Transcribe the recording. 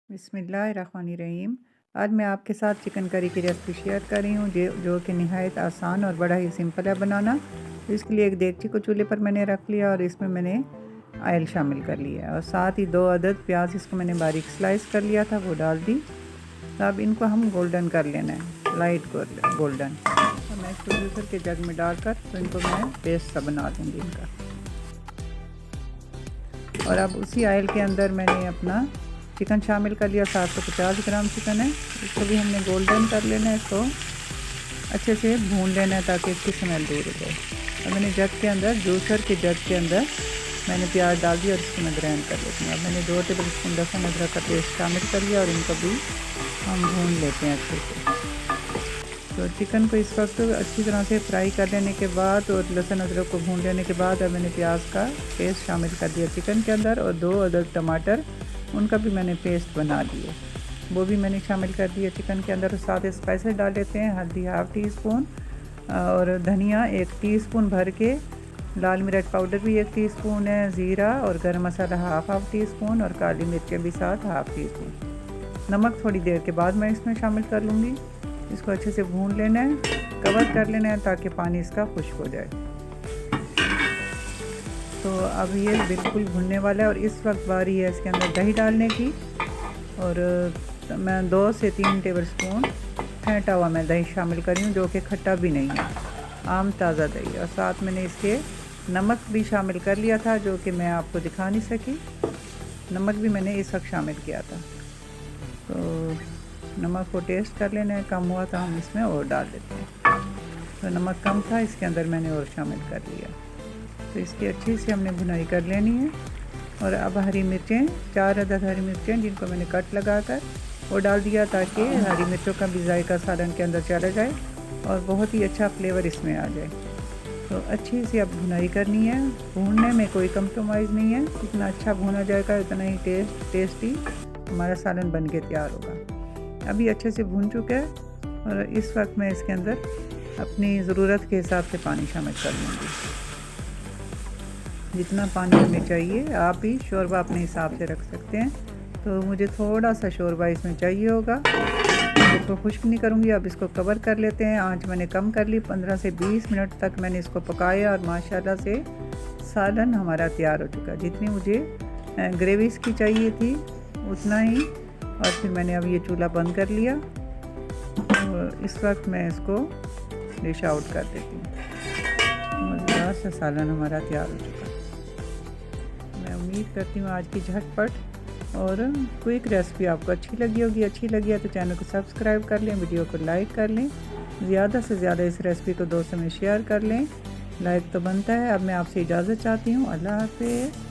बिस्मिल्लाहिर्रहमानिर्रहीम। आज मैं आपके साथ चिकन करी की रेसिपी शेयर कर रही हूँ जो कि नहायत आसान और बड़ा ही सिंपल है बनाना। तो इसके लिए एक देगची को चूल्हे पर मैंने रख लिया और इसमें मैंने ऑयल शामिल कर लिया और साथ ही 2 अदद प्याज इसको मैंने बारीक स्लाइस कर लिया था, वो डाल दी। तो अब इनको हम गोल्डन कर लेना है, लाइट गोल्डन। तो मैं इसको जूसर के जग में डालकर तो इनको मैं पेस्ट सा बना दूँगी इनका। और अब उसी ऑयल के अंदर मैंने अपना चिकन शामिल कर लिया। 750 ग्राम चिकन है, इसको भी हमने गोल्डन कर लेना है। इसको अच्छे से भून लेना है ताकि इसकी स्मेल दूर हो जाए। और मैंने जग के अंदर, जूसर के जग के अंदर मैंने प्याज डाल दिया और इसको मैं ग्राइंड कर लेती हूँ। अब मैंने 2 टेबल स्पून लहसुन अदरक का पेस्ट शामिल कर लिया और इनको भी हम भून लेते हैं अच्छे से। तो चिकन को इस वक्त अच्छी तरह से फ्राई कर लेने के बाद और लहसुन अदरक को भून लेने के बाद अब मैंने प्याज का पेस्ट शामिल कर दिया चिकन के अंदर और 2 अदद टमाटर, उनका भी मैंने पेस्ट बना दिए, वो भी मैंने शामिल कर दिया चिकन के अंदर। साथ स्पाइसेस डाल लेते हैं। हल्दी ½ टीस्पून और धनिया 1 टीस्पून भर के, लाल मिर्च पाउडर भी 1 टीस्पून है, ज़ीरा और गरम मसाला ½ टीस्पून और काली मिर्चें भी साथ ½ टीस्पून। नमक थोड़ी देर के बाद मैं इसमें शामिल कर लूँगी। इसको अच्छे से भून लेना है, कवर कर लेना है ताकि पानी इसका खुश्क हो जाए। तो अब ये बिल्कुल भुनने वाला है और इस वक्त बारी है इसके अंदर दही डालने की। और मैं 2 से 3 टेबल स्पून फेंटा हुआ मैं दही शामिल कर रही हूँ, जो कि खट्टा भी नहीं है, आम ताज़ा दही। और साथ मैंने इसके नमक भी शामिल कर लिया था, जो कि मैं आपको दिखा नहीं सकी। नमक भी मैंने इस वक्त शामिल किया था। तो नमक को टेस्ट कर लेना है, कम हुआ तो हम इसमें और डाल देते हैं। तो नमक कम था, इसके अंदर मैंने और शामिल कर लिया। तो इसकी अच्छी से हमने भुनाई कर लेनी है। और अब हरी मिर्चें, 4 अदद हरी मिर्चें जिनको मैंने कट लगाकर वो डाल दिया ताकि हरी मिर्चों का भी जायका सालन के अंदर चला जाए और बहुत ही अच्छा फ्लेवर इसमें आ जाए। तो अच्छी सी अब भुनाई करनी है। भूनने में कोई कंप्रोमाइज़ नहीं है, जितना अच्छा भुना जाएगा उतना ही टेस्टी हमारा सालन बन के तैयार होगा। अभी अच्छे से भून चुका है और इस वक्त मैं इसके अंदर अपनी ज़रूरत के हिसाब से पानी शामिल कर लूँगी। जितना पानी हमें चाहिए आप ही शोरबा अपने हिसाब से रख सकते हैं। तो मुझे थोड़ा सा शोरबा इसमें चाहिए होगा, इसको खुश्क नहीं करूँगी। अब इसको कवर कर लेते हैं। आंच मैंने कम कर ली, 15 से 20 मिनट तक मैंने इसको पकाया और माशाल्लाह से सालन हमारा तैयार हो चुका। जितनी मुझे ग्रेवी इसकी चाहिए थी उतना ही। और फिर मैंने अब ये चूल्हा बंद कर लिया और इस वक्त मैं इसको डिश आउट कर देती हूँ। मज़ेदार सा सालन हमारा तैयार हो चुका। मैं उम्मीद करती हूँ आज की झटपट और क्विक रेसिपी आपको अच्छी लगी होगी। अच्छी लगी है तो चैनल को सब्सक्राइब कर लें, वीडियो को लाइक कर लें, ज़्यादा से ज़्यादा इस रेसिपी को दोस्तों में शेयर कर लें। लाइक तो बनता है। अब मैं आपसे इजाज़त चाहती हूँ। अल्लाह हाफ़िज़।